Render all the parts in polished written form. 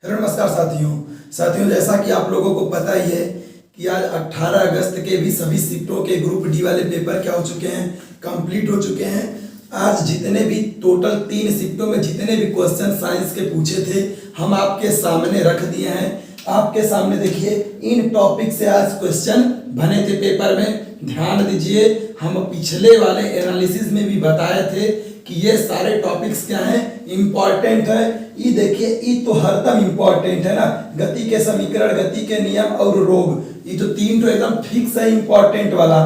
Hello नमस्कार साथियों जैसा कि आप लोगों को पता ही है कि आज 18 अगस्त के भी सभी शिफ्टों के ग्रुप डी वाले पेपर क्या हो चुके हैं, कंप्लीट हो चुके हैं। आज जितने भी टोटल 3 शिफ्टों में जितने भी क्वेश्चन साइंस के पूछे थे हम आपके सामने रख दिए हैं। आपके सामने देखिए इन टॉपिक से आज क्वेश्चन बने थे पेपर में। ध्यान दीजिए, हम पिछले वाले एनालिसिस में भी बताए थे कि ये सारे टॉपिक्स क्या हैं, इंपॉर्टेंट है। ये देखिए, ये तो हरदम इंपॉर्टेंट है ना, गति के समीकरण, गति के नियम और रोग, ये तो 3 तो एकदम फिक्स है इंपॉर्टेंट वाला।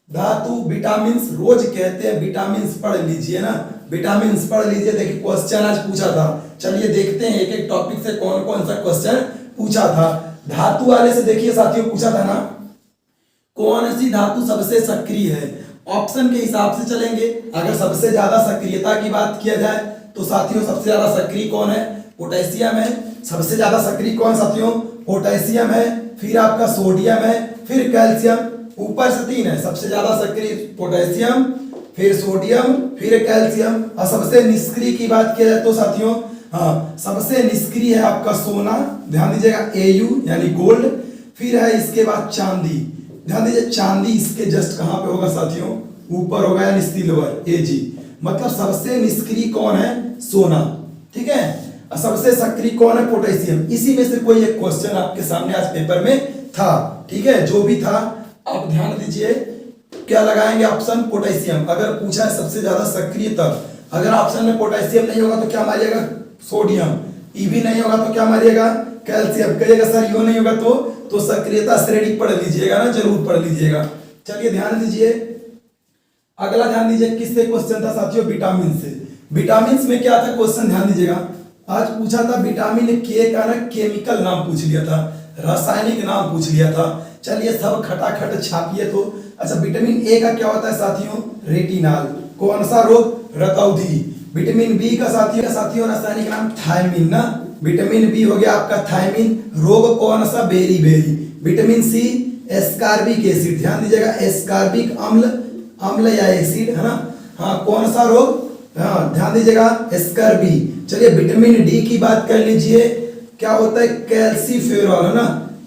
धातु, विटामिन, रोज कहते हैं विटामिन पढ़ लीजिए ना, विटामिन पढ़ लीजिए। देखिए क्वेश्चन आज पूछा था, चलिए देखते हैं एक एक टॉपिक से कौन कौन सा क्वेश्चन पूछा था। धातु वाले से देखिए साथियों, पूछा था ना कौन सी धातु सबसे सक्रिय है। ऑप्शन के हिसाब से चलेंगे। अगर सबसे ज्यादा सक्रियता की बात किया जाए तो साथियों सबसे ज्यादा सक्रिय कौन है, पोटेशियम है। सबसे ज्यादा सक्रिय कौन साथियों, पोटेशियम है। फिर आपका सोडियम है, फिर कैल्शियम, ऊपर से 3 है। सबसे ज्यादा सक्रिय पोटेशियम, फिर सोडियम, फिर कैल्शियम। और सबसे निष्क्रिय की बात किया जाए तो साथियों सबसे निष्क्रिय है आपका सोना, ध्यान दीजिएगा, Au यानी गोल्ड। फिर है इसके बाद चांदी, ध्यान दीजिए चांदी इसके जस्ट कहां पे होगा साथियों, ऊपर होगा यानी सिल्वर, Ag। मतलब सबसे निष्क्रिय कौन है, सोना, ठीक है। और सबसे सक्रिय कौन है, पोटेशियम। इसी में से कोई एक क्वेश्चन आपके सामने आज पेपर में था, ठीक है। जो भी था आप ध्यान दीजिए, क्या लगाएंगे ऑप्शन, पोटेशियम। अगर पूछा है सबसे ज्यादा सक्रिय तब, अगर ऑप्शन में पोटेशियम नहीं होगा तो क्या मारिएगा, सोडियम। ई भी नहीं होगा तो क्या मारिएगा, कैल्शियम। कहिएगा सर यो नहीं होगा तो सक्रियता श्रेणी पढ़ लीजिएगा ना, जरूर पढ़ लीजिएगा। चलिए ध्यान दीजिए, अगला ध्यान दीजिए किससे क्वेश्चन था साथियों, विटामिन से। विटामिन में क्या था क्वेश्चन, ध्यान दीजिएगा। आज पूछा था विटामिन के का ना केमिकल नाम पूछ लिया था, रासायनिक नाम पूछ लिया था। चलिए सब खटाखट छापिए तो। अच्छा, विटामिन ए का क्या होता है साथियों, रेटिनाल। कौन सा रोग, रतौंधी। विटामिन बी का साथियों रासायनिक नाम थायमिन ना, विटामिन बी हो गया आपका थायमिन। रोग कौन सा, बेरी। विटामिन सी एस्कॉर्बिक एसिड, ध्यान दीजिएगा, एस्कॉर्बिक अम्ल या एसिड है ना। हाँ, कौन सा रोग, हाँ ध्यान दीजिएगा, एस्कॉर्बी। चलिए विटामिन डी की बात कर लीजिए, क्या होता है, कैल्सीफेरॉल है ना,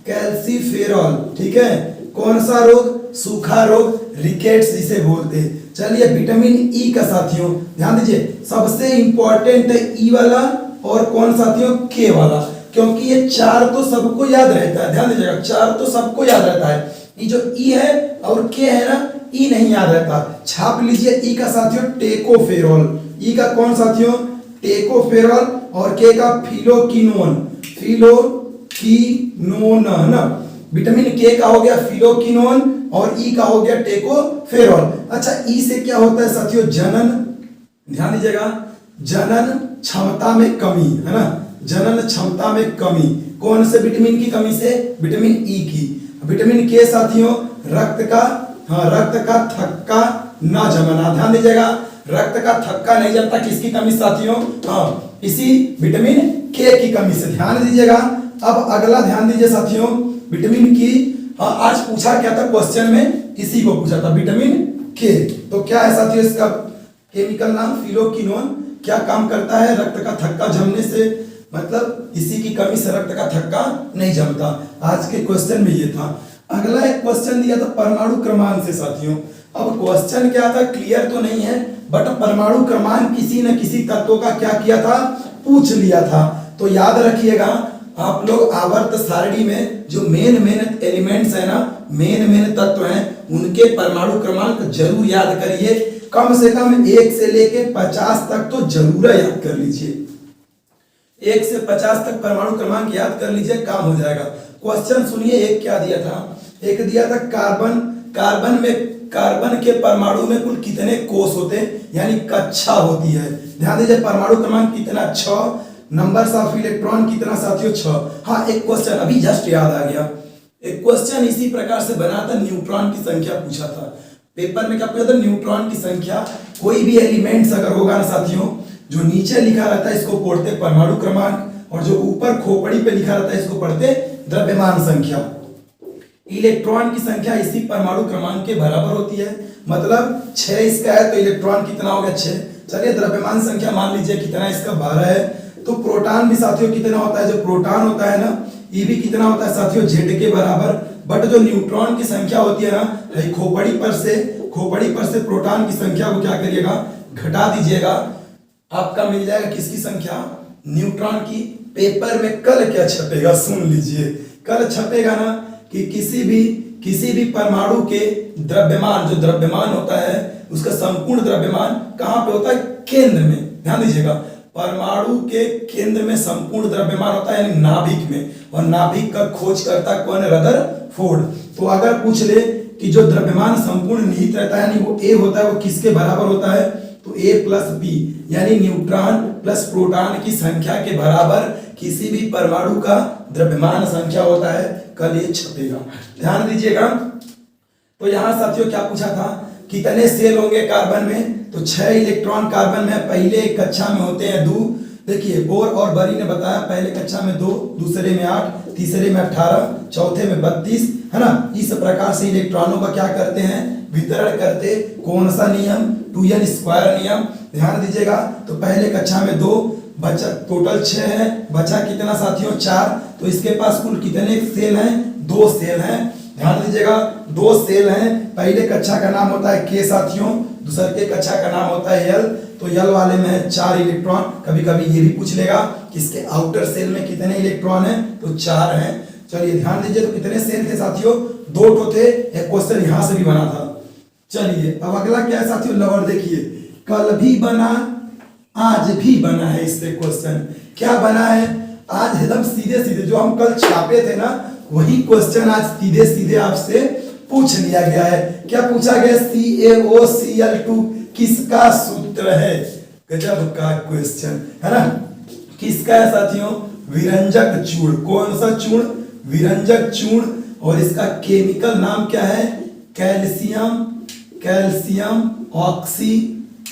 कैल्सीफेरॉल, ठीक है। कौन सा रोग, सूखा रोग, रिकेट्स जिसे बोलते हैं। चलिए विटामिन ई का साथियों ध्यान दीजिए, सबसे इंपॉर्टेंट है ई वाला और कौन साथियों, के वाला, क्योंकि ये 4 तो सबको याद रहता है। ध्यान दीजिएगा, 4 तो सबको याद रहता है। ये जो ई है और के है ना, ई नहीं याद रहता। छाप लीजिए ई का साथियों, टेकोफेरॉल। ई का कौन साथियों, टेकोफेरॉल। और के का फिलोकिनोन है ना। विटामिन के का हो गया फिलोकिनोन और ई का हो गया टेकोफेरॉल। अच्छा, ई से क्या होता है साथियों, जनन। ध्यान दीजिएगा, जनन क्षमता में कमी है ना, जनन क्षमता में कमी। कौन से विटामिन की कमी से, विटामिन ई की। विटामिन के साथियों रक्त का थक्का ना जमना, ध्यान दीजिएगा, रक्त का थक्का नहीं जमता, किसकी कमी साथियों, इसी विटामिन के की कमी से। ध्यान दीजिएगा। अब अगला ध्यान दीजिए साथियों, विटामिन की, आज पूछा क्या था क्वेश्चन में, इसी को पूछा था, विटामिन के। तो क्या है साथियों इसका केमिकल नाम, फिलोकिनोन। क्या काम करता है, रक्त का थक्का जमने से, मतलब इसी की कमी से रक्त का थक्का नहीं जमता। आज के क्वेश्चन में ये था। अगला एक क्वेश्चन दिया था परमाणु क्रमांक से साथियों। अब क्वेश्चन क्या था, क्लियर तो नहीं है, बट परमाणु क्रमांक किसी न किसी तत्व का क्या किया था, पूछ लिया था। तो याद रखिएगा आप लोग, आवर्त सारणी में जो मेन एलिमेंट्स है ना, मेन तत्व हैं, उनके परमाणु क्रमांक जरूर याद करिए। कम से कम 1 से लेके 50 तक तो जरूर याद कर लीजिए। 1 से 50 तक परमाणु क्रमांक याद कर लीजिए, काम हो जाएगा। क्वेश्चन सुनिए, एक क्या दिया था, एक दिया था कार्बन के परमाणु में कुल कितने कोष होते हैं, यानी कक्षा होती है। ध्यान दीजिए, परमाणु क्रमांक कितना, 6। नंबर्स ऑफ इलेक्ट्रॉन कितना साथियों, 6। हाँ, एक क्वेश्चन अभी जस्ट याद आ गया, एक क्वेश्चन इसी प्रकार से बना था, न्यूट्रॉन की संख्या पूछा था पेपर में। क्या पूछा था, न्यूट्रॉन की संख्या। कोई भी एलिमेंट्स अगर होगा ना साथियों, जो नीचे लिखा रहता है इसको पढ़ते परमाणु क्रमांक, और जो ऊपर खोपड़ी पे लिखा रहता है इसको पढ़ते द्रव्यमान संख्या। इलेक्ट्रॉन की संख्या इसी परमाणु क्रमांक के बराबर होती है। मतलब 6 इसका है तो इलेक्ट्रॉन कितना हो गया, 6। चलिए द्रव्यमान संख्या मान लीजिए कितना इसका, 12 है। तो प्रोटॉन भी साथियों कितना होता है, जो प्रोटॉन होता है ना ये भी कितना होता है साथियों, Z के बराबर। बट जो न्यूट्रॉन की संख्या होती है ना, खोपड़ी पर से प्रोटॉन की संख्या को क्या करिएगा, घटा दीजिएगा। आपका मिल जाएगा किसकी संख्या, न्यूट्रॉन की। पेपर में कल क्या छपेगा, सुन लीजिए, कल छपेगा ना कि किसी भी परमाणु के द्रव्यमान, जो द्रव्यमान होता है उसका संपूर्ण द्रव्यमान कहाँ पे होता है, केंद्र में। ध्यान दीजिएगा, परमाणु के केंद्र में संपूर्ण द्रव्यमान होता है, यानी नाभिक में। और नाभिक का खोज करता कौन है, रदरफोर्ड। तो अगर पूछ ले कि जो द्रव्यमान संपूर्ण निहित रहता है, यानी वो A होता है, वो किसके बराबर होता है, तो A प्लस बी, यानी न्यूट्रॉन प्लस प्रोटॉन की संख्या के बराबर किसी भी परमाणु का द्रव्यमान संख्या होता है। कल ये छपेगा, ध्यान दीजिएगा। तो यहां साथियों क्या पूछा था, कितने सेल होंगे कार्बन में, तो 6 इलेक्ट्रॉन कार्बन में पहले कक्षा में होते हैं 2। देखिए बोर और बरी ने बताया पहले कक्षा में 2, दूसरे में 8, तीसरे में 18, चौथे में 32, है ना। इस प्रकार से इलेक्ट्रॉनों का क्या करते हैं, वितरण करते। कौन सा नियम, 2n स्क्वायर नियम। ध्यान दीजिएगा, तो पहले कक्षा में 2, बचा टोटल 6 है, बचा कितना साथियों 4। तो इसके पास कुल कितने सेल हैं, 2 सेल हैं। ध्यान दीजिएगा, 2 सेल हैं। पहले कक्षा का नाम होता है K साथियों, दूसरे के कक्षा का नाम होता है L। तो L वाले में है 4 इलेक्ट्रॉन। कभी कभी ये भी पूछ लेगा कि इसके आउटर सेल में कितने इलेक्ट्रॉन हैं, तो 4 हैं। चलिए ध्यान दीजिए, तो कितने सेल थे साथियों, 2 तो थे। एक क्वेश्चन यहां से भी बना था। चलिए अब अगला क्या है साथियों, लवर देखिए, कल भी बना आज भी बना है। इससे क्वेश्चन क्या बना है, आज एकदम सीधे सीधे जो हम कल छापे थे ना, वही क्वेश्चन आज सीधे सीधे आपसे पूछ लिया गया है। क्या पूछा गया, CaOCl2 किसका सूत्र है। गजब का क्वेश्चन है ना, किसका है साथियों, विरंजक चूर्ण। कौन सा चूर्ण, विरंजक चूर्ण। और इसका केमिकल नाम क्या है, कैल्शियम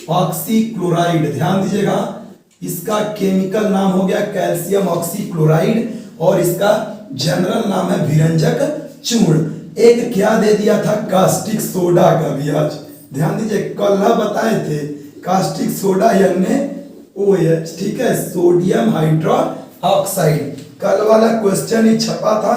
ऑक्सीक्लोराइड। ध्यान दीजिएगा, इसका केमिकल नाम हो गया कैल्शियम ऑक्सीक्लोराइड और इसका जनरल नाम है विरंजक चूर्ण। एक क्या दे दिया था, कास्टिक सोडा का भी आज ध्यान दीजिए, कल बताए थे कास्टिक सोडा यानी OH, ठीक है, सोडियम हाइड्रोक्साइड। कल वाला क्वेश्चन ही छपा था।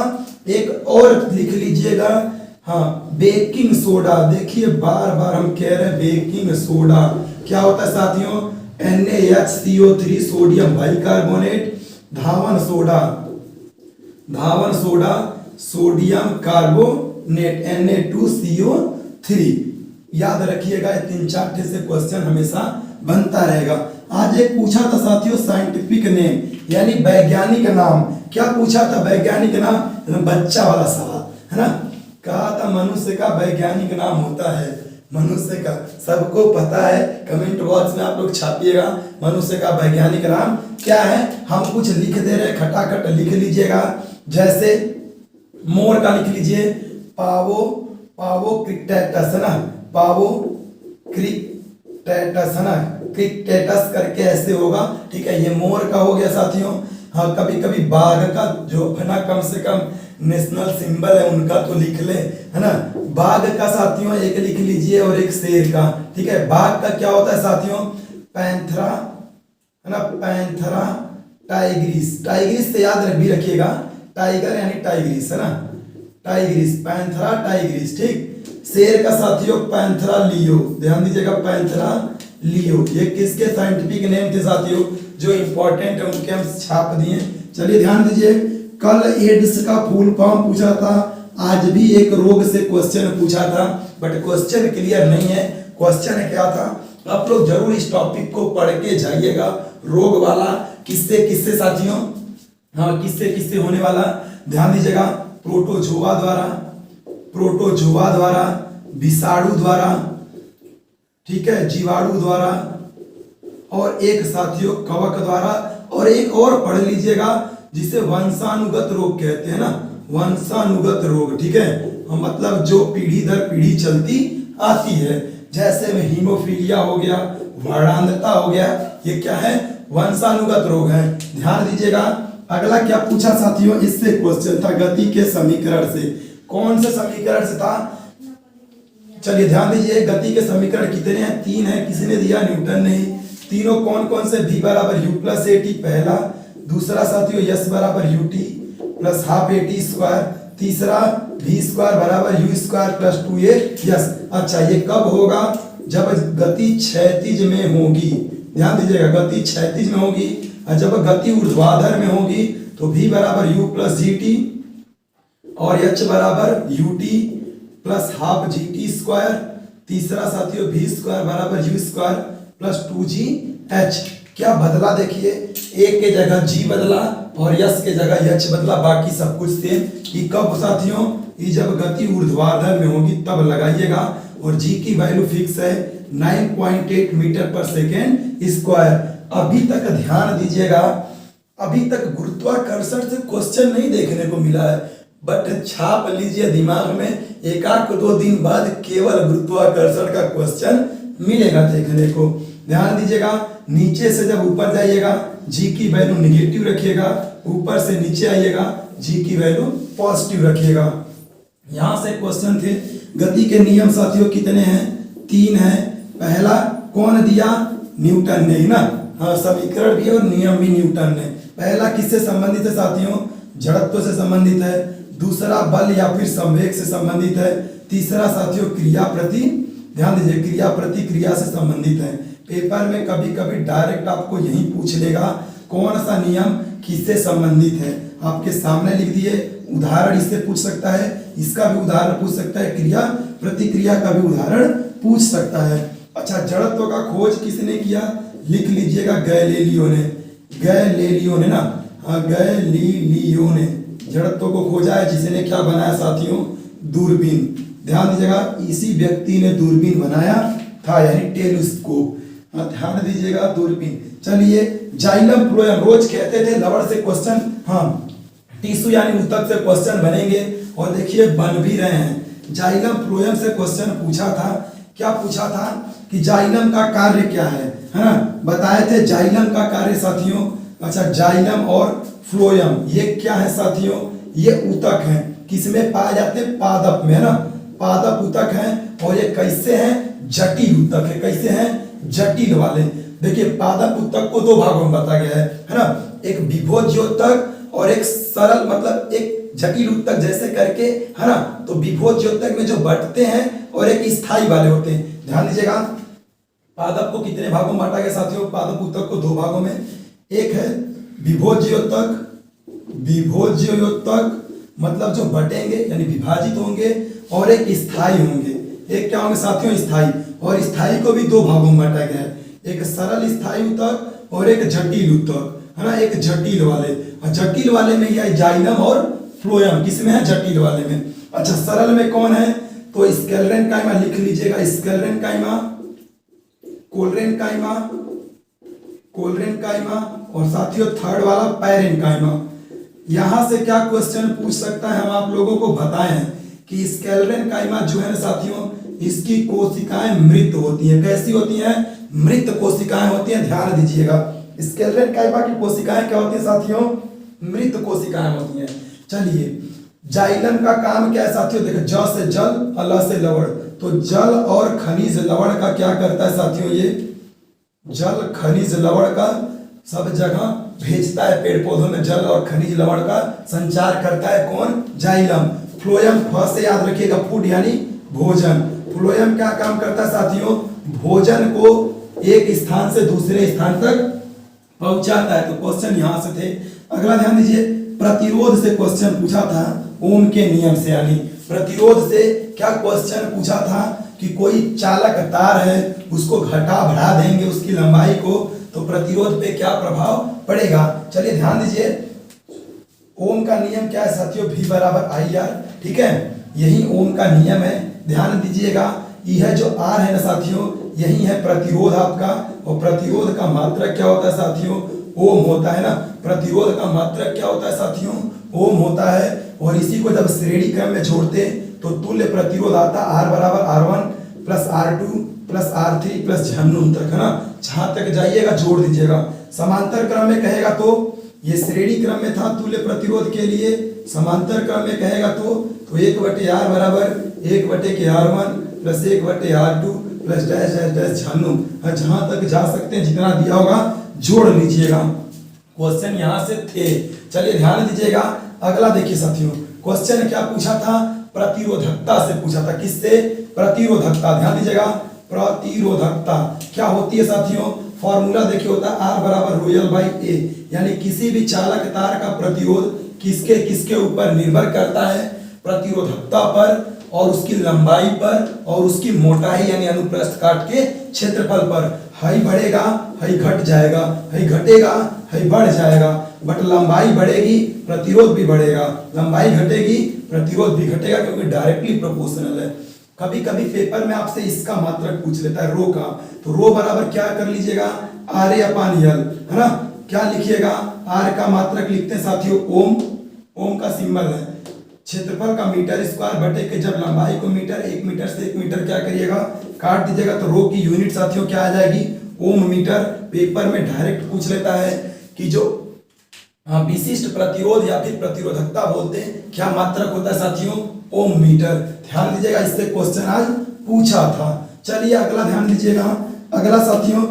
एक और लिख लीजिएगा, हाँ, बेकिंग सोडा। देखिए बार बार हम कह रहे हैं बेकिंग सोडा क्या होता है साथियों, NaHCO3 सोडियम बाइकार्बोनेट। धावन सोडा सोडियम कार्बोनेट Na2CO3। याद रखिएगा, 3-4 से क्वेश्चन हमेशा बनता रहेगा। आज एक पूछा था साथियों साइंटिफिक नेम, यानी वैज्ञानिक नाम। क्या पूछा था, वैज्ञानिक नाम, बच्चा वाला सवाल है ना। कहा था मनुष्य का वैज्ञानिक नाम होता है, मनुष्य का सबको पता है। कमेंट बॉक्स में आप लोग छापिएगा मनुष्य का वैज्ञानिक नाम क्या है। हम कुछ लिख दे रहे, खटाखट लिख लीजिएगा। जैसे मोर का लिख लीजिए पावोक्रिकटेटस है ना, पावोक्रिकटेटस है ना, क्रिकटेटस करके ऐसे होगा, ठीक है। ये मोर का हो गया साथियों। हाँ, कभी कभी बाघ का जो अपना कम से कम नेशनल सिंबल है उनका तो लिख ले, है ना। बाघ का साथियों एक लिख लीजिए और एक शेर का, ठीक है। बाघ का क्या होता है साथियों, पैंथरा है ना, पैंथरा टाइग्रिस। टाइग्रिस से याद भी रखिएगा, टाइगर यानी टाइग्रिस है ना, टाइग्रिस, पैंथरा टाइग्रिस, ठीक। शेर का साथियों पैंथरा लियो। ध्यान दीजिएगा, पैंथरा लियो। ये किसके साइंटिफिक नेम थे साथियों, जो इंपॉर्टेंट है उनके हम छाप दिए। चलिए ध्यान दीजिए, कल एड्स का फुल फॉर्म पूछा था, आज भी एक रोग से क्वेश्चन पूछा था, बट क्वेश्चन क्लियर नहीं है। क्वेश्चन क्या था, आप लोग जरूर इस टॉपिक को पढ़ के जाइएगा। रोग वाला किससे साथियों, हाँ, किससे होने वाला, ध्यान दीजिएगा। प्रोटोजोआ द्वारा, विषाणु द्वारा, ठीक है, जीवाणु द्वारा, और एक साथियों कवक द्वारा, और एक और पढ़ लीजिएगा जिसे वंशानुगत रोग कहते हैं ना, वंशानुगत रोग, ठीक है। मतलब जो पीढ़ी दर पीढ़ी चलती आती है, जैसे में हीमोफीलिया हो गया, वर्णांधता हो गया, ये क्या है, वंशानुगत रोग है। ध्यान दीजिएगा। अगला क्या पूछा साथियों, इससे क्वेश्चन था गति के समीकरण से। कौन से समीकरण से था, चलिए ध्यान दीजिए। गति के समीकरण कितने हैं, 3 है। किसने दिया, न्यूटन ने। तीनों कौन कौन से, v बराबर u प्लस ए टी पहला, दूसरा साथियों s बराबर U T plus half A T square, तीसरा v स्क्वायर बराबर u स्क्वायर प्लस 2a। अच्छा, ये कब होगा? जब गति क्षैतिज में होगी। ध्यान दीजिएगा, गति क्षैतिज में होगी, और जब गति ऊर्ध्वाधर में होगी तो v बराबर u प्लस जी टी और h बराबर U T plus half G T square, तीसरा साथियों v स्क्वायर बराबर u स्क्वायर प्लस 2gh। क्या बदला? देखिए, एक के जगह g बदला और s के जगह h बदला, बाकी सब कुछ सेम। ये कब साथियों? ये जब गति ऊर्ध्वाधर में होगी तब लगाइएगा, और g की वैल्यू फिक्स है 9.8 मीटर पर सेकेंड स्क्वायर। अभी तक ध्यान दीजिएगा, अभी तक गुरुत्वाकर्षण से क्वेश्चन नहीं देखने को मिला है, बट छाप लीजिए दिमाग में, एक आध 2 दिन बाद केवल गुरुत्वाकर्षण का क्वेश्चन मिलेगा देखने को। ध्यान दीजिएगा, नीचे से जब ऊपर जाइएगा जी की वैल्यू निगेटिव रखिएगा, ऊपर से नीचे आइएगा जी की वैल्यू पॉजिटिव रखिएगा। यहां से क्वेश्चन थे, गति के नियम साथियों कितने हैं? 3 है। पहला कौन दिया? न्यूटन ने, ना? हाँ, समीकरण भी और नियम भी न्यूटन ने। पहला किससे संबंधित है साथियों? जड़त्व से संबंधित है। दूसरा बल या फिर संवेग से संबंधित है। तीसरा साथियों क्रिया प्रति, ध्यान दीजिए, क्रिया प्रतिक्रिया से संबंधित है। पेपर में कभी कभी डायरेक्ट आपको यही पूछ लेगा कौन सा नियम किससे संबंधित है। आपके सामने लिख दिए, उदाहरण इससे पूछ सकता है, इसका भी उदाहरण पूछ सकता है, क्रिया प्रतिक्रिया का भी उदाहरण पूछ सकता है। अच्छा, जड़त्व का खोज किसने किया? लिख लीजिएगा, गैलीलियो ने। गैलीलियो ने, ना? हाँ, गैलीलियो ने जड़त्व को खोजा है, जिसने क्या बनाया साथियों? दूरबीन। ध्यान दीजिएगा, इसी व्यक्ति ने दूरबीन बनाया था, यानी टेलीस्कोप। हाँ, ध्यान दीजिएगा, दूरबीन। चलिए, जाइलम फ्लोएम, रोज कहते थे लवड़ से क्वेश्चन, हाँ, टिश्यू यानी ऊतक से क्वेश्चन बनेंगे, और देखिए बन भी रहे हैं। जाइलम फ्लोएम से क्वेश्चन पूछा था। क्या पूछा था? कि जाइलम का कार्य क्या है ना? बताए थे जाइलम का कार्य साथियों। अच्छा, जाइलम और फ्लोएम ये क्या है साथियों? ये ऊतक हैं। किसमें पाए जाते हैं? पादप में, है ना? पादप ऊतक हैं, और ये कैसे हैं? जटिल ऊतक है। कैसे हैं? जटिल वाले। देखिए, पादप ऊतक को 2 भागों में बताया गया है ना? एक विभोज्य ऊतक और एक सरल, मतलब एक जटिल ऊतक जैसे करके, है ना? तो विभोज्य ऊतक में जो बढ़ते हैं और एक स्थायी वाले होते हैं। ध्यान दीजिएगा, पादप को कितने भागों में बांटा गया साथियों? पादप ऊतक को 2 भागों में। एक है विभोज्योतक, विभोज्योतक मतलब जो बटेंगे यानी विभाजित होंगे, और एक स्थायी होंगे। एक क्या होंगे साथियों? स्थायी। और स्थायी को भी 2 भागों में बांटा गया है, एक सरल स्थायी ऊतक और एक जटिल ऊतक, है ना? एक जटिल वाले, और जटिल वाले में यह जाइलम और फ्लोएम किसमें है? जटिल वाले में। अच्छा, सरल में कौन है? तो स्क्लेरेन्काइमा लिख लीजिएगा, स्क्लेरेन्काइमा, कोलेरेन्काइमा, कोलेरेन्काइमा, और साथियों थर्ड वाला पैरेन्काइमा। यहां से क्या क्वेश्चन पूछ सकता है? हम आप लोगों को बताए हैं कि स्क्लेरेन्काइमा जो है ना साथियों, इसकी कोशिकाएं मृत होती हैं। कैसी होती हैं? मृत कोशिकाएं होती हैं। ध्यान दीजिएगा, स्क्लेरेन्काइमा की कोशिकाएं क्या होती हैं साथियों? मृत कोशिकाएं होती हैं। चलिए, जाइलम का काम क्या है साथियों? देखो, ज से जल और ल से लवण, तो जल और खनिज लवण का क्या करता है साथियों? ये जल खनिज लवण का सब जगह भेजता है, पेड़ पौधों में जल और खनिज लवण का संचार करता है। कौन? जाइलम। फ्लोएम, फ से याद रखिएगा, फूड यानी भोजन। फ्लोएम क्या काम करता है साथियों? भोजन को एक स्थान से दूसरे स्थान तक पहुंचाता है। तो क्वेश्चन यहां से थे। अगला ध्यान दीजिए, प्रतिरोध से क्वेश्चन पूछा था, ओम के नियम से, यानी प्रतिरोध से क्या क्वेश्चन पूछा था? कि कोई चालक तार है, उसको घटा बढ़ा देंगे उसकी लंबाई को, तो प्रतिरोध पे क्या प्रभाव पड़ेगा? चलिए ध्यान दीजिए, ओम का नियम क्या है साथियों? V बराबर IR। ठीक है, यही ओम का नियम है। ध्यान दीजिएगा, यह जो R है ना साथियों, यही है प्रतिरोध आपका, और प्रतिरोध का मात्रक क्या होता है साथियों? ओम होता है ना। प्रतिरोध का मात्रक क्या होता है साथियों? ओम होता है। और इसी को जब श्रेणी क्रम में जोड़ते तो तुल्य प्रतिरोध आता है R बराबर R1 plus R2 plus R3 plus झन्नून तक, है ना? जहां तक जाइएगा जोड़ दीजिएगा। समांतर क्रम में कहेगा तो ये श्रेणी क्रम में था तुल्य प्रतिरोध के लिए, समांतर क्रम में कहेगा तो 1/R बराबर 1/R1 plus 1/R2 plus dash dash dash झानू, जहां तक जा सकते हैं जितना दिया होगा जोड़ लीजिएगा। क्वेश्चन यहां से थे। चलिए ध्यान दीजिएगा, अगला देखिए साथियों, क्वेश्चन क्या पूछा था, प्रतिरोधकता से पूछा था। किससे? प्रतिरोधकता। ध्यान दीजिएगा, प्रतिरोधकता क्या होती है साथियों, फॉर्मूला देखिए होता है R बराबर रो L बाई A, यानी किसी भी चालक तार का प्रतिरोध किसके किसके ऊपर निर्भर करता है, प्रतिरोधकता पर और उसकी लंबाई पर और उसकी मोटाई यानी अनुप्रस्थ काट के क्षेत्रफल पर। हाई बढ़ेगा हाई घट जाएगा, हाई घटेगा हाई बढ़ जाएगा, बट लंबाई बढ़ेगी प्रतिरोध भी बढ़ेगा, लंबाई घटेगी प्रतिरोध भी घटेगा, क्योंकि डायरेक्टली प्रोपोर्शनल है। कभी कभी पेपर में आपसे इसका मात्रक पूछ लेता है रो का, तो रो बराबर क्या कर लीजिएगा RA अपान L, है ना। क्या लिखिएगा, R का मात्रक लिखते हैं साथियों ओम, ओम का सिंबल है, क्षेत्रफल का मीटर स्क्वायर बटे के जब लंबाई को मीटर, 1 मीटर से 1 मीटर क्या करिएगा काट दीजिएगा, तो रो की यूनिट साथियों क्या आ जाएगी ओम मीटर। पेपर में डायरेक्ट पूछ लेता है कि जो विशिष्ट प्रतिरोध या फिर प्रतिरोधकता बोलते हैं, क्या मात्रक होता है साथियों ओम मीटर। ध्यान दीजिएगा, इससे क्वेश्चन आज पूछा था। चलिए अगला ध्यान दीजिएगा, अगला साथियों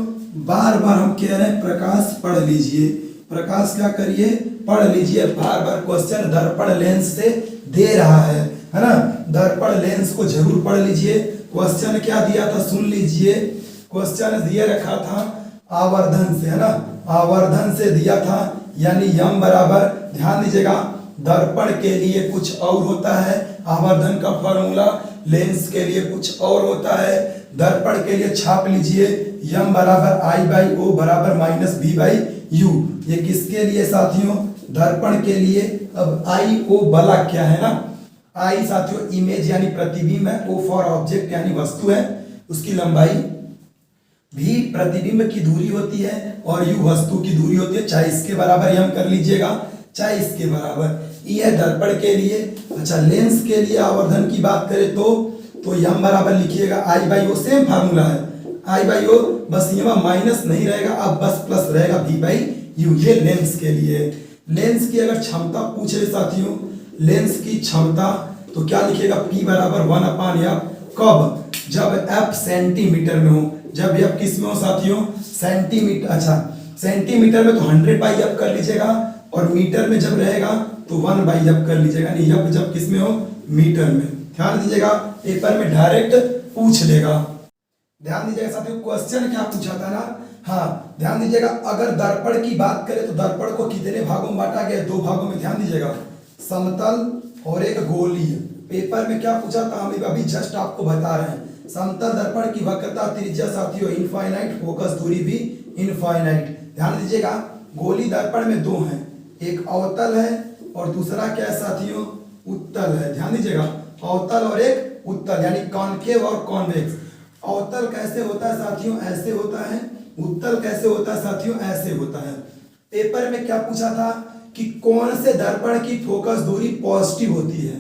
बार बार हम कह रहे हैं प्रकाश पढ़ लीजिए, प्रकाश क्या करिए पढ़ लीजिए, बार बार क्वेश्चन दर्पण लेंस से दे रहा है ना, दर्पण लेंस को जरूर पढ़ लीजिए। क्वेश्चन क्या दिया था सुन लीजिए, क्वेश्चन दिए रखा था आवर्धन से, है ना, आवर्धन से दिया था, यानी यम बराबर, ध्यान दीजिएगा दर्पण के लिए कुछ और होता है आवर्धन का फॉर्मूला, लेंस के लिए कुछ और होता है। दर्पण के लिए छाप लीजिए यम बराबर I बाई O बराबर माइनस B बाई U। ये किसके लिए साथियों, दर्पण के लिए। अब I O बला क्या है ना, I साथियों इमेज यानी प्रतिबिंब है, O फॉर ऑब्जेक्ट यानी वस्तु है, उसकी लंबाई, भी प्रतिबिंब की दूरी होती है और U वस्तु की दूरी होती है, चाहे इसके बराबर यम कर लीजिएगा चाहे इसके बराबर। ये है दर्पण के लिए। अच्छा लेंस के लिए आवर्धन की बात करें तो यम बराबर लिखिएगा I by O, same formula है I बाई O, बस यहाँ माइनस नहीं रहेगा, अब बस प्लस रहेगा V बाई U। ये लेंस के लिए। लेंस की अगर क्षमता पूछ रहे साथियों, लेंस की क्षमता तो क्या लिखिएगा P बराबर 1 अपान F, कब, जब F सेंटीमीटर में हो, जब F किस में हो साथियों सेंटीमीटर। अच्छा सेंटीमीटर में तो 100 बाई F कर लीजिएगा, और मीटर में जब रहेगा तो 1 बाई F कर लीजिएगा, यानी F जब किस में हो मीटर में। ध्यान दीजिएगा पेपर में डायरेक्ट पूछ लेगा। ध्यान दीजिएगा साथियों, क्वेश्चन क्या पूछा था ना, हाँ ध्यान दीजिएगा, अगर दर्पण की बात करें तो दर्पण को कितने भागों में बांटा गया, 2 भागों में। ध्यान दीजिएगा समतल और एक गोलीय। पेपर में क्या पूछा था हम अभी जस्ट आपको बता रहे हैं। समतल दर्पण की वक्रता त्रिज्या साथियों इनफाइनाइट, फोकस दूरी भी इनफाइनाइट। ध्यान दीजिएगा गोली दर्पण में 2 हैं, एक अवतल है और दूसरा क्या है साथियों उत्तल है। ध्यान दीजिएगा अवतल और एक उत्तल, यानी कॉनकेव और कॉन्वेक्स। अवतल कैसे होता है साथियों ऐसे होता है, उत्तल कैसे होता है साथियों ऐसे होता है। पेपर में क्या पूछा था कि कौन से दर्पण की फोकस दूरी पॉजिटिव होती है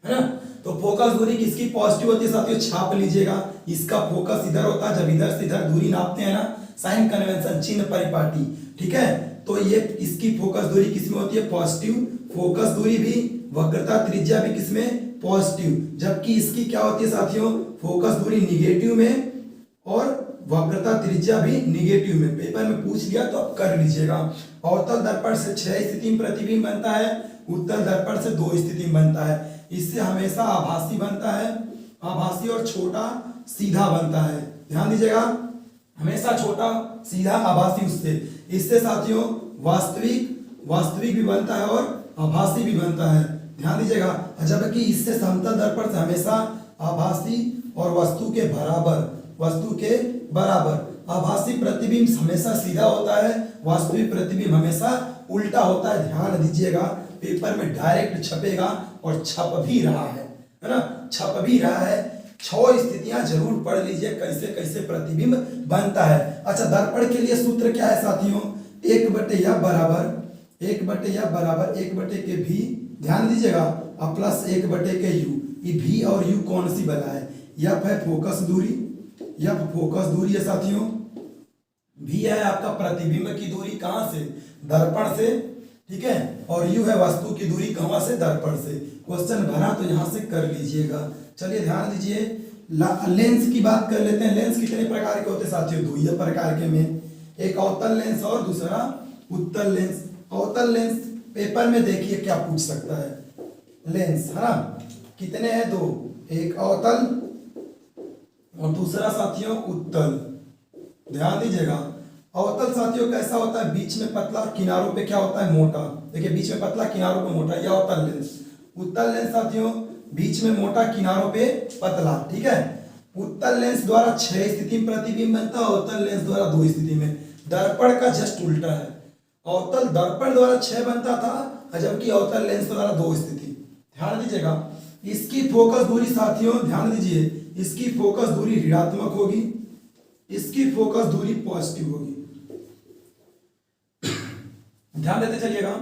ना, तो फोकस दूरी किसकी पॉजिटिव होती है साथियों छाप लीजिएगा, इसका फोकस इधर होता है, जब इधर से इधर दूरी नापते हैं ना साइन कन्वेंशन चिन्ह परिपाटी, ठीक है, तो ये इसकी फोकस दूरी किसमें होती है पॉजिटिव, फोकस दूरी भी वक्रता त्रिज्या भी किसमें पॉजिटिव, जबकि इसकी क्या होती है साथियों फोकस दूरी निगेटिव में और वक्रता त्रिज्या भी निगेटिव में। पेपर में पूछ लिया तो आप कर लीजिएगा। अवतल दर्पण से 6 स्थिति में प्रतिबिंब बनता है, उत्तल दर्पण से 2 स्थिति में बनता है। इससे हमेशा आभासी बनता है, आभासी और छोटा सीधा बनता है। ध्यान दीजिएगा हमेशा छोटा सीधा आभासी उससे, इससे साथियों वास्तविक भी बनता है और आभासी भी बनता है। ध्यान दीजिएगा, जबकि इससे समतल दर्पण से हमेशा आभासी और वस्तु के बराबर आभासी प्रतिबिंब हमेशा सीधा होता है, वास्तविक प्रतिबिंब हमेशा उल्टा होता है। ध्यान दीजिएगा पेपर में डायरेक्ट छपेगा और छप भी रहा है ना, छप भी रहा है। 6 स्थितियां जरूर पढ़ लीजिए कैसे कैसे प्रतिबिंब बनता है। अच्छा दर्पण के लिए सूत्र क्या है साथियों, 1/F बराबर 1/के भी, ध्यान दीजिएगा और प्लस 1/के U। ये भी और U कौन सी बला है, F है फोकस दूरी, F फोकस दूरी है साथियों, भी है आपका प्रतिबिंब की दूरी कहां से दर्पण से, ठीक है, और U है वस्तु की दूरी कहां से दर्पण से। क्वेश्चन बना तो यहां से कर लीजिएगा। चलिए ध्यान दीजिए लेंस की बात कर लेते हैं। लेंस कितने प्रकार के होते हैं साथियों? दो ही प्रकार के में, एक अवतल लेंस और दूसरा उत्तल लेंस। अवतल लेंस पेपर में देखिए क्या पूछ सकता है, लेंस है ना, कितने हैं? दो, एक अवतल और दूसरा साथियों उत्तल। ध्यान दीजिएगा, अवतल साथियों कैसा होता है? बीच में पतला, किनारों पे क्या होता है? मोटा। देखिए बीच में पतला, किनारों पे मोटा, यह अवतल लेंस। उत्तल लेंस साथियों बीच में मोटा, किनारों पे पतला, ठीक है। उत्तल लेंस द्वारा 6 स्थिति में प्रतिबिंब बनता है, अवतल लेंस द्वारा 2 स्थिति में। दर्पण का जस्ट उल्टा है, अवतल दर्पण द्वारा 6 बनता था, जबकि अवतल लेंस द्वारा 2 स्थिति। ध्यान दीजिएगा, इसकी फोकस दूरी साथियों ध्यान दीजिए, इसकी फोकस दूरी ऋणात्मक होगी, इसकी फोकस दूरी पॉजिटिव होगी। ध्यान देते चलिएगा,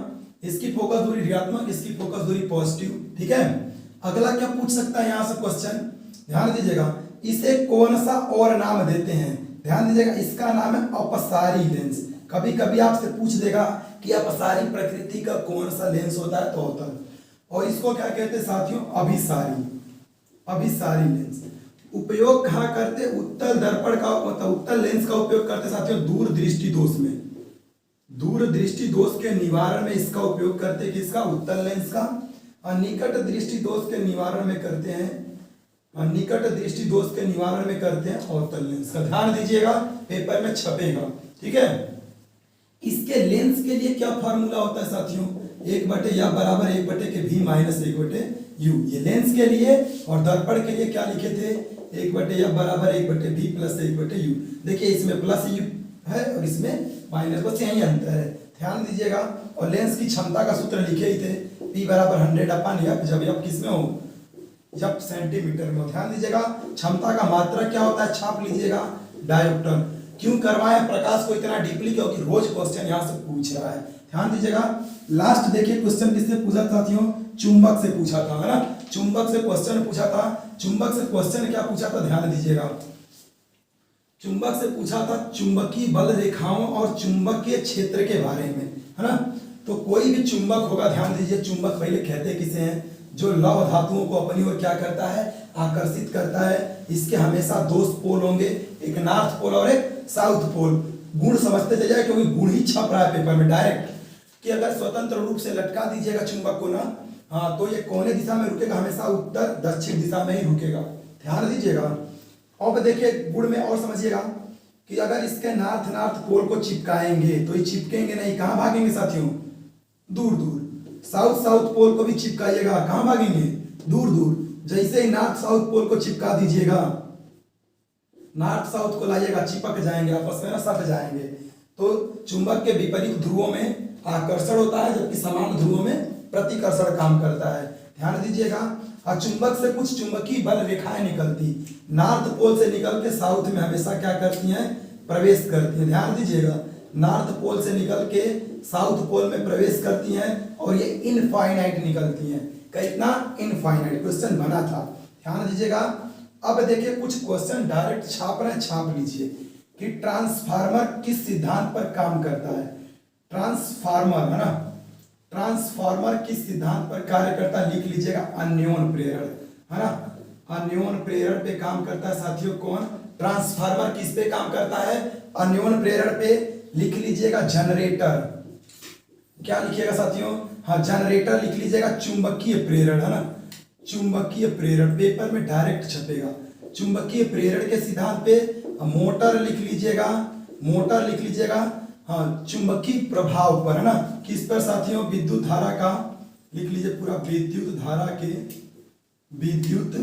इसकी फोकस दूरी ऋणात्मक, इसकी फोकस दूरी पॉजिटिव, ठीक है। अगला क्या पूछ सकता है यहां से क्वेश्चन? ध्यान दीजिएगा, इसे कौन सा और नाम देते हैं? ध्यान दीजिएगा, इसका नाम है अपसारी लेंस। कभी कभी आपसे पूछ देगा कि अपसारी प्रकृति का कौन सा लेंस होता है, तो अवतल। और इसको क्या कहते हैं साथियों? अभिसारी, अभिसारी लेंस। उपयोग कहाँ करते? उत्तल दर्पण का, मतलब उत्तल लेंस का उपयोग करते साथियों दूर दृष्टि दोष में। दूर दृष्टि दोष के निवारण में इसका उपयोग करते हैं, किसका? उत्तल लेंस का। और निकट दृष्टि दोष के निवारण में करते हैं, और निकट दृष्टि दोष के निवारण में करते हैं अवतल लेंस का। ध्यान दीजिएगा, पेपर में छपेगा, ठीक है। इसके लेंस के लिए क्या फार्मूला होता है साथियों? 1/या बराबर 1/के v माइनस 1/u, ये लेंस के लिए। और दर्पण के लिए क्या लिखे थे? 1/या बराबर 1/v प्लस 1/u। देखिए इसमें प्लस u है और इसमें माइनस, बस यही अंतर है। ध्यान दीजिएगा, और लेंस की क्षमता का सूत्र लिखे ही थे, p बराबर 100/f, जब f किसमें हो? जब सेंटीमीटर में हो। ध्यान दीजिएगा, क्षमता का मात्रक क्या होता है? छाप लीजिएगा, डायोप्टर। क्यों करवाए प्रकाश को इतना डीपली? क्योंकि रोज क्वेश्चन यहाँ से पूछ रहा है। ध्यान दीजिएगा, लास्ट देखिए क्वेश्चन किससे पूछा था साथियों? चुंबक से पूछा था, है ना। चुंबक से क्वेश्चन पूछा था। चुंबक से क्वेश्चन क्या पूछा था? ध्यान दीजिएगा, चुंबक से पूछा था चुंबकीय बल रेखाओं और चुंबकीय क्षेत्र के बारे में, है ना। तो कोई भी चुंबक होगा, ध्यान दीजिए, चुंबक पहले कहते किसे हैं? जो लौह धातुओं को अपनी ओर क्या करता है? आकर्षित करता है। इसके हमेशा 2 पोल होंगे, एक नॉर्थ पोल और एक साउथ पोल। गुण समझते चलिए, क्योंकि गुण ही छप रहा है पेपर में डायरेक्ट, कि अगर स्वतंत्र रूप से लटका दीजिएगा चुंबक को ना, हाँ, तो ये कोने दिशा में रुकेगा, हमेशा उत्तर दक्षिण दिशा में ही रुकेगा। ध्यान दीजिएगा। अब देखिए गुण में और समझिएगा कि अगर इसके नॉर्थ पोल को चिपकाएंगे तो ये चिपकेंगे नहीं, कहाँ भागेंगे साथियों? दूर दूर। साउथ पोल को भी चिपकाइएगा, कहाँ भागेंगे? दूर दूर। जैसे ही नॉर्थ साउथ पोल को चिपका दीजिएगा, नॉर्थ साउथ को लाइएगा, चिपक जाएंगे आपस में ना, सट जाएंगे। तो चुंबक के विपरीत ध्रुवों में आकर्षण होता है, जबकि समान ध्रुवों में प्रतिकर्षण काम करता है। ध्यान दीजिएगा, और चुंबक से कुछ चुंबकीय बल रेखाएं निकलती, नॉर्थ पोल से निकल के साउथ में हमेशा क्या करती हैं? प्रवेश करती हैं। ध्यान दीजिएगा, नॉर्थ पोल से निकल के साउथ पोल में प्रवेश करती हैं, और ये इनफाइनाइट निकलती हैं। कितना? इनफाइनाइट। क्वेश्चन बना था, ध्यान दीजिएगा। अब देखिए कुछ क्वेश्चन डायरेक्ट छाप रहे हैं, छाप लीजिए कि ट्रांसफार्मर किस सिद्धांत पर काम करता है? ट्रांसफार्मर, है ना, ट्रांसफार्मर किस सिद्धांत पर कार्य करता है? लिख लीजिएगा, अन्योन प्रेरण, है ना। अन्योन प्रेरण पे काम करता है साथियों। कौन? ट्रांसफार्मर किस पे काम करता है? अन्योन प्रेरण पे। लिख लीजिएगा जनरेटर, क्या लिखिएगा साथियों? हाँ, जनरेटर लिख लीजिएगा। चुंबकीय प्रेरण, है ना, चुंबकीय प्रेरण पेपर में डायरेक्ट छपेगा। चुंबकीय प्रेरण के सिद्धांत पे मोटर लिख लीजिएगा, मोटर लिख लीजिएगा। हाँ, चुंबकीय प्रभाव पर, है ना, किस पर साथियों? विद्युत धारा का, लिख लीजिए पूरा, विद्युत धारा के, विद्युत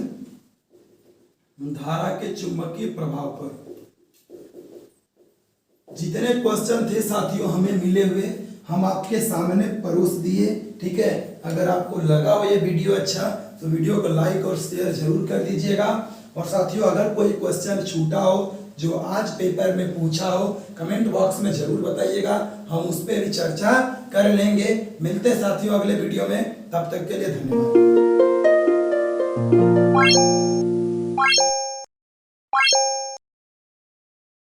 धारा के चुंबकीय प्रभाव पर। जितने क्वेश्चन थे साथियों हमें मिले हुए, हम आपके सामने परोस दिए, ठीक है। अगर आपको लगा हो ये वीडियो अच्छा, तो वीडियो को लाइक और शेयर जरूर कर दीजिएगा। और साथियों अगर कोई क्वेश्चन छूटा हो जो आज पेपर में पूछा हो, कमेंट बॉक्स में जरूर बताइएगा, हम उस पर भी चर्चा कर लेंगे। मिलते हैं साथियों अगले वीडियो में, तब तक के लिए धन्यवाद।